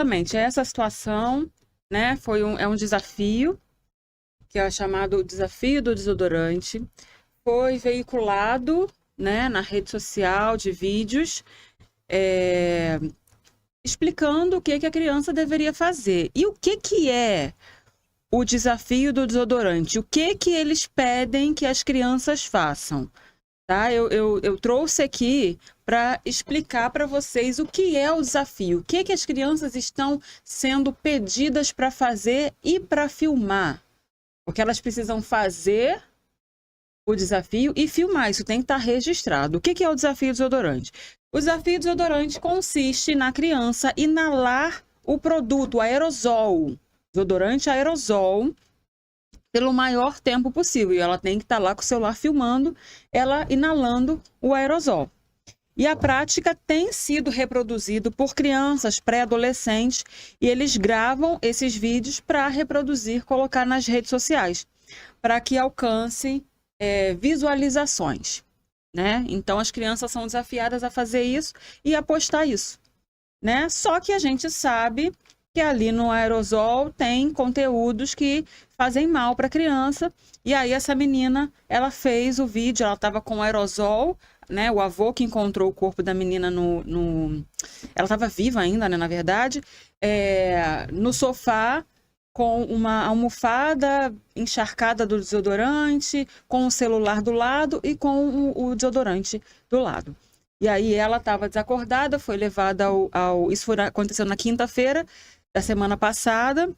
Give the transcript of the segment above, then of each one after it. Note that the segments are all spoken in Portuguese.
Exatamente, essa situação, né, é um desafio, que é chamado Desafio do Desodorante. Foi veiculado, né, na rede social de vídeos, explicando o que que a criança deveria fazer. E o que é o desafio do desodorante? O que eles pedem que as crianças façam? Tá? Eu trouxe aqui para explicar para vocês o que é o desafio, o que as crianças estão sendo pedidas para fazer e para filmar. Porque elas precisam fazer o desafio e filmar, isso tem que estar registrado. O que é o desafio do desodorante? O desafio do desodorante consiste na criança inalar o produto, o aerosol, desodorante aerosol, pelo maior tempo possível. E ela tem que estar lá com o celular filmando, ela inalando o aerosol. E a prática tem sido reproduzida por crianças, pré-adolescentes, e eles gravam esses vídeos para reproduzir, colocar nas redes sociais, para que alcance visualizações, né? Então as crianças são desafiadas a fazer isso e a postar isso, né? Só que a gente sabe que ali no aerosol tem conteúdos que fazem mal para a criança. E aí essa menina, ela fez o vídeo, ela estava com o aerosol, né? O avô que encontrou o corpo da menina ela estava viva ainda, né? Na verdade, no sofá, com uma almofada encharcada do desodorante, com o celular do lado e com o desodorante do lado. E aí ela estava desacordada, foi levada isso aconteceu na quinta-feira da semana passada,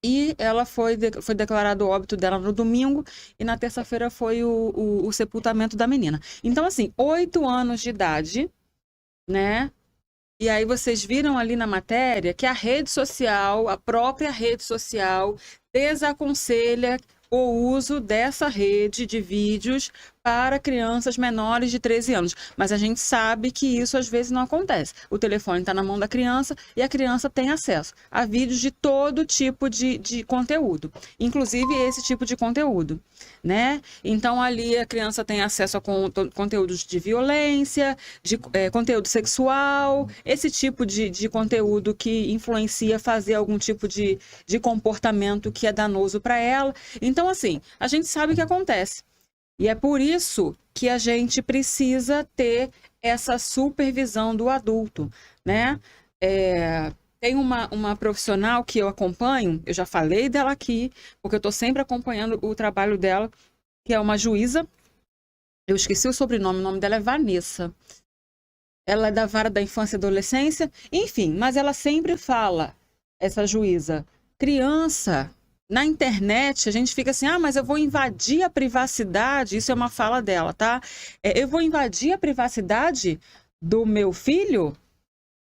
e ela foi declarado o óbito dela no domingo, e na terça-feira foi o sepultamento da menina. Então, assim, 8 anos de idade, né? E aí vocês viram ali na matéria que a rede social, a própria rede social, desaconselha o uso dessa rede de vídeos para crianças menores de 13 anos. Mas a gente sabe que isso às vezes não acontece. O telefone está na mão da criança e a criança tem acesso a vídeos de todo tipo de conteúdo, inclusive esse tipo de conteúdo, né? Então ali a criança tem acesso a conteúdos de violência, de conteúdo sexual, esse tipo de conteúdo que influencia fazer algum tipo de comportamento que é danoso para ela. Então, assim, a gente sabe o que acontece. E é por isso que a gente precisa ter essa supervisão do adulto, né? Tem uma profissional que eu acompanho, eu já falei dela aqui, porque eu estou sempre acompanhando o trabalho dela, que é uma juíza. Eu esqueci o sobrenome, o nome dela é Vanessa. Ela é da Vara da Infância e Adolescência, enfim, mas ela sempre fala, essa juíza, criança... Na internet, a gente fica assim, mas eu vou invadir a privacidade, isso é uma fala dela, tá? Eu vou invadir a privacidade do meu filho?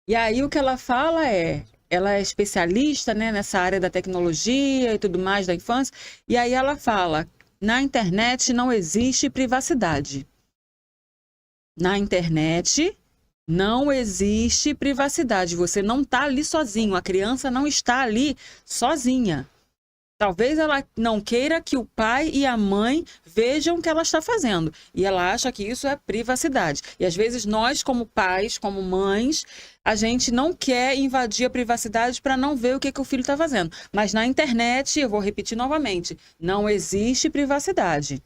E aí o que ela fala ela é especialista, né, nessa área da tecnologia e tudo mais da infância, e aí ela fala, na internet não existe privacidade. Na internet não existe privacidade, você não está ali sozinho, a criança não está ali sozinha. Talvez ela não queira que o pai e a mãe vejam o que ela está fazendo. E ela acha que isso é privacidade. E às vezes nós, como pais, como mães, a gente não quer invadir a privacidade para não ver o que o filho está fazendo. Mas na internet, eu vou repetir novamente, não existe privacidade.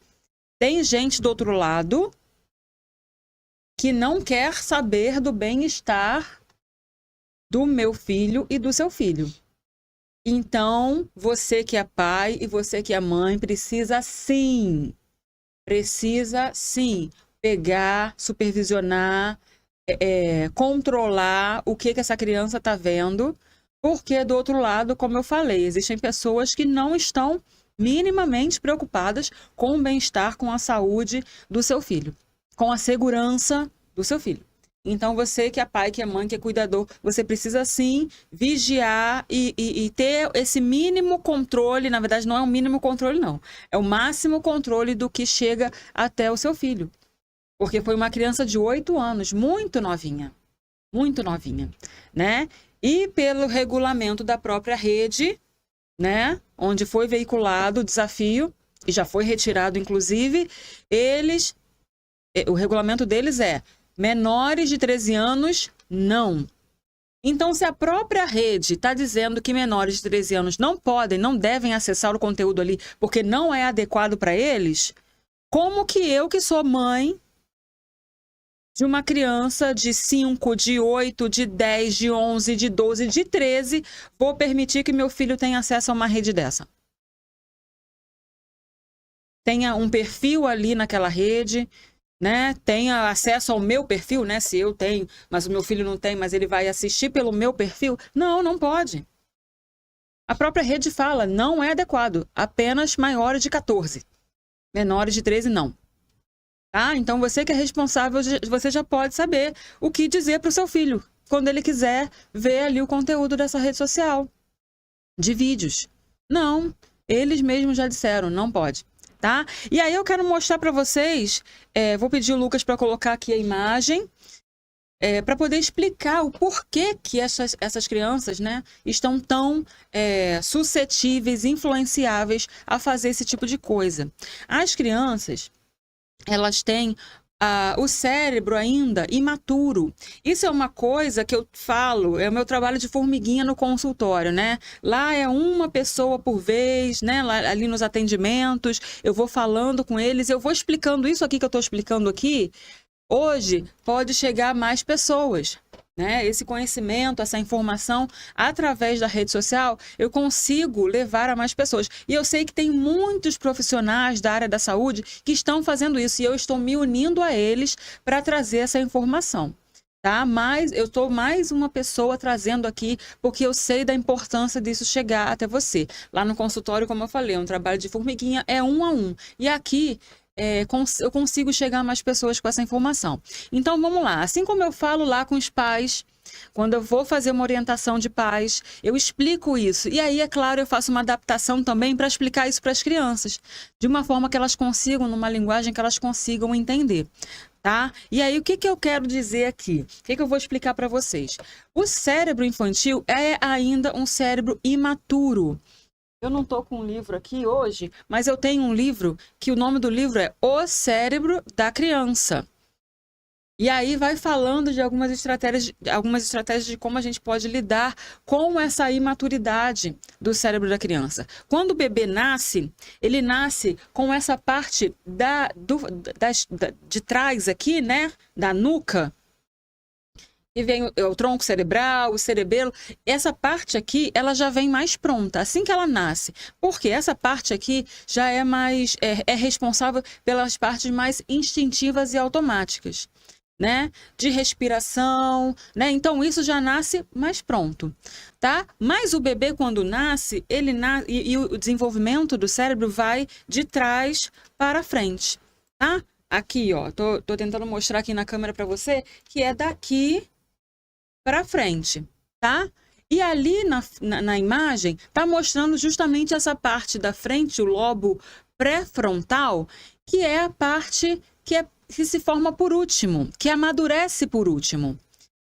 Tem gente do outro lado que não quer saber do bem-estar do meu filho e do seu filho. Então, você que é pai e você que é mãe precisa sim pegar, supervisionar, controlar o que essa criança está vendo, porque do outro lado, como eu falei, existem pessoas que não estão minimamente preocupadas com o bem-estar, com a saúde do seu filho, com a segurança do seu filho. Então, você que é pai, que é mãe, que é cuidador, você precisa sim vigiar e ter esse mínimo controle. Na verdade, não é um mínimo controle, não. É o máximo controle do que chega até o seu filho. Porque foi uma criança de 8 anos, muito novinha, né? E pelo regulamento da própria rede, né, onde foi veiculado o desafio, e já foi retirado, inclusive, o regulamento deles menores de 13 anos, não. Então, se a própria rede está dizendo que menores de 13 anos não podem, não devem acessar o conteúdo ali porque não é adequado para eles, como que eu, que sou mãe de uma criança de 5, de 8, de 10, de 11, de 12, de 13, vou permitir que meu filho tenha acesso a uma rede dessa? Tenha um perfil ali naquela rede, né? Tenha acesso ao meu perfil, né? Se eu tenho, mas o meu filho não tem, mas ele vai assistir pelo meu perfil? Não, não pode. A própria rede fala, não é adequado, apenas maiores de 14. Menores de 13, não. Tá? Então, você que é responsável, você já pode saber o que dizer para o seu filho, quando ele quiser ver ali o conteúdo dessa rede social, de vídeos. Não, eles mesmos já disseram, não pode. Tá? E aí eu quero mostrar para vocês, vou pedir o Lucas para colocar aqui a imagem, para poder explicar o porquê que essas crianças, né, estão tão suscetíveis, influenciáveis a fazer esse tipo de coisa. As crianças, elas têm o cérebro ainda imaturo. Isso é uma coisa que eu falo, é o meu trabalho de formiguinha no consultório, né? Lá é uma pessoa por vez, né? Lá, ali nos atendimentos, eu vou falando com eles, eu vou explicando isso aqui que eu estou explicando aqui. Hoje pode chegar a mais pessoas, né? Esse conhecimento, essa informação, através da rede social, eu consigo levar a mais pessoas. E eu sei que tem muitos profissionais da área da saúde que estão fazendo isso, e eu estou me unindo a eles para trazer essa informação. Tá? Mas eu estou mais uma pessoa trazendo aqui, porque eu sei da importância disso chegar até você. Lá no consultório, como eu falei, um trabalho de formiguinha, é 1 a 1. E aqui eu consigo chegar a mais pessoas com essa informação. Então, vamos lá. Assim como eu falo lá com os pais, quando eu vou fazer uma orientação de pais, eu explico isso. E aí, é claro, eu faço uma adaptação também para explicar isso para as crianças, de uma forma que elas consigam, numa linguagem que elas consigam entender. Tá? E aí, o que eu quero dizer aqui? O que eu vou explicar para vocês? O cérebro infantil é ainda um cérebro imaturo. Eu não estou com um livro aqui hoje, mas eu tenho um livro que o nome do livro é O Cérebro da Criança. E aí vai falando de algumas estratégias de como a gente pode lidar com essa imaturidade do cérebro da criança. Quando o bebê nasce, ele nasce com essa parte de trás aqui, né, da nuca, e vem o tronco cerebral, o cerebelo. Essa parte aqui, ela já vem mais pronta, assim que ela nasce. Porque essa parte aqui já é mais responsável pelas partes mais instintivas e automáticas, né? De respiração, né? Então, isso já nasce mais pronto, tá? Mas o bebê, quando nasce, e o desenvolvimento do cérebro vai de trás para frente, tá? Aqui, ó, tô tentando mostrar aqui na câmera para você, que é daqui para frente, tá? E ali na imagem tá mostrando justamente essa parte da frente, o lobo pré-frontal, que é a parte que se forma por último, que amadurece por último,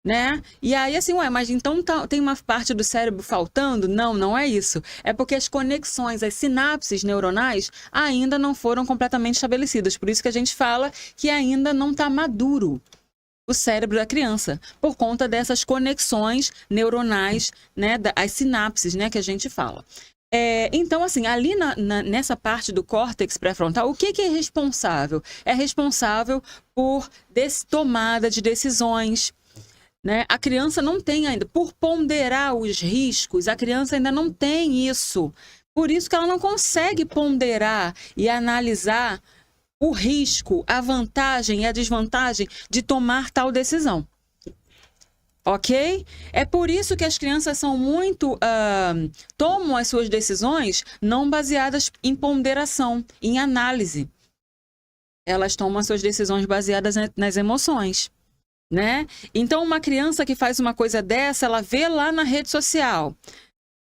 né? E aí assim, mas então tem uma parte do cérebro faltando? Não, não é isso. É porque as conexões, as sinapses neuronais ainda não foram completamente estabelecidas. Por isso que a gente fala que ainda não está maduro o cérebro da criança, por conta dessas conexões neuronais, né, as sinapses, né, que a gente fala. Então, assim, ali nessa parte do córtex pré-frontal, o que é responsável? É responsável por tomada de decisões, né? A criança não tem ainda, por ponderar os riscos, a criança ainda não tem isso. Por isso que ela não consegue ponderar e analisar o risco, a vantagem e a desvantagem de tomar tal decisão. Ok? É por isso que as crianças são tomam as suas decisões não baseadas em ponderação, em análise. Elas tomam as suas decisões baseadas nas emoções, né? Então, uma criança que faz uma coisa dessa, ela vê lá na rede social,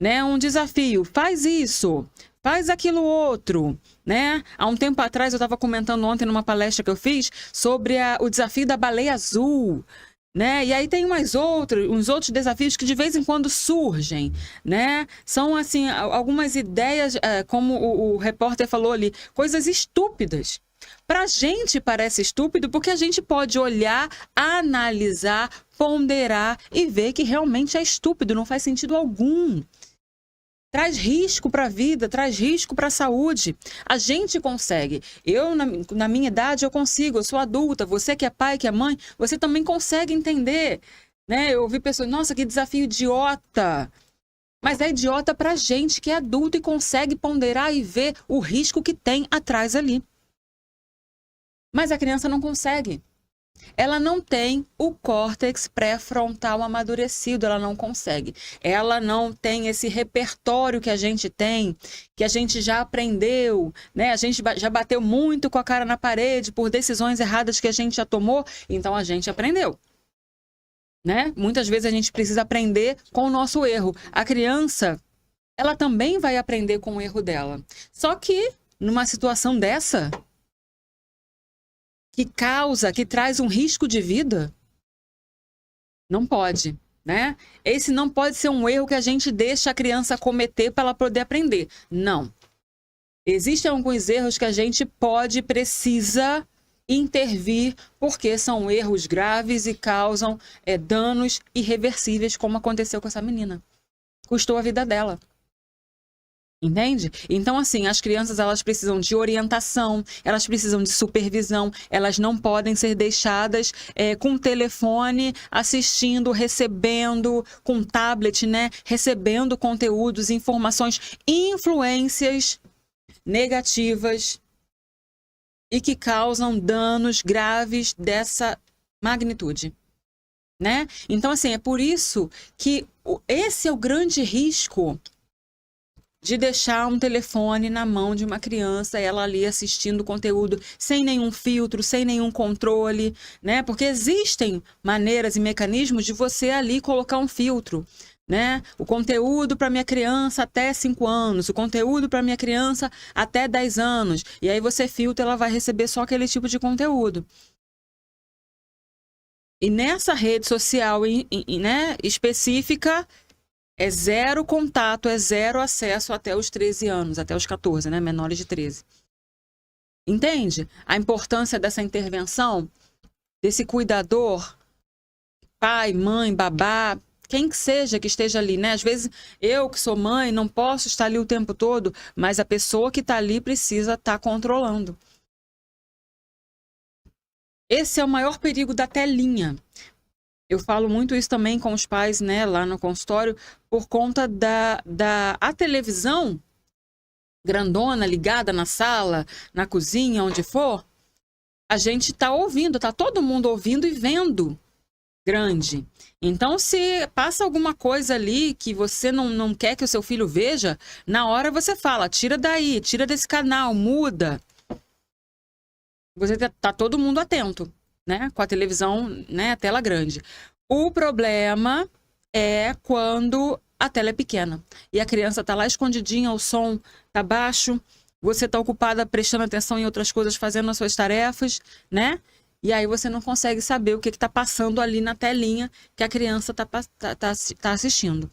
né? Um desafio, faz isso, faz aquilo outro, né? Há um tempo atrás, eu estava comentando ontem numa palestra que eu fiz sobre o desafio da baleia azul, né? E aí tem uns outros desafios que de vez em quando surgem, né? São, assim, algumas ideias, como o repórter falou ali, coisas estúpidas, Pra gente parece estúpido porque a gente pode olhar, analisar, ponderar e ver que realmente é estúpido, não faz sentido algum. Traz risco para a vida, traz risco para a saúde. A gente consegue. Eu, na minha idade, eu consigo. Eu sou adulta. Você que é pai, que é mãe, você também consegue entender. Né? Eu ouvi pessoas, nossa, que desafio idiota. Mas é idiota para a gente que é adulto e consegue ponderar e ver o risco que tem atrás ali. Mas a criança não consegue. Ela não tem o córtex pré-frontal amadurecido, ela não consegue. Ela não tem esse repertório que a gente tem, que a gente já aprendeu, né? A gente já bateu muito com a cara na parede por decisões erradas que a gente já tomou, então a gente aprendeu. Né? Muitas vezes a gente precisa aprender com o nosso erro. A criança, ela também vai aprender com o erro dela. Só que, numa situação dessa, que traz um risco de vida, não pode, né? Esse não pode ser um erro que a gente deixa a criança cometer para ela poder aprender. Não. Existem alguns erros que a gente precisa intervir, porque são erros graves e causam danos irreversíveis, como aconteceu com essa menina. Custou a vida dela. Entende? Então, assim, as crianças, elas precisam de orientação, elas precisam de supervisão, elas não podem ser deixadas com o telefone, assistindo, recebendo, com tablet, né? Recebendo conteúdos, informações, influências negativas e que causam danos graves dessa magnitude, né? Então, assim, é por isso que esse é o grande risco de deixar um telefone na mão de uma criança, ela ali assistindo conteúdo sem nenhum filtro, sem nenhum controle, né? Porque existem maneiras e mecanismos de você ali colocar um filtro, né? O conteúdo para minha criança até 5 anos, o conteúdo para minha criança até 10 anos. E aí você filtra, ela vai receber só aquele tipo de conteúdo. E nessa rede social, né, específica, é zero contato, é zero acesso até os 13 anos, até os 14, né? Menores de 13. Entende? A importância dessa intervenção, desse cuidador, pai, mãe, babá, quem que seja que esteja ali, né? Às vezes eu que sou mãe não posso estar ali o tempo todo, mas a pessoa que está ali precisa estar controlando. Esse é o maior perigo da telinha. Eu falo muito isso também com os pais, né, lá no consultório, por conta a televisão grandona, ligada na sala, na cozinha, onde for, a gente está ouvindo, tá todo mundo ouvindo e vendo grande. Então, se passa alguma coisa ali que você não quer que o seu filho veja, na hora você fala, tira daí, tira desse canal, muda. Você tá todo mundo atento, né? Com a televisão, né? A tela grande. O problema é quando a tela é pequena e a criança tá lá escondidinha, o som tá baixo, você tá ocupada prestando atenção em outras coisas, fazendo as suas tarefas, né? E aí você não consegue saber o que tá passando ali na telinha que a criança tá assistindo.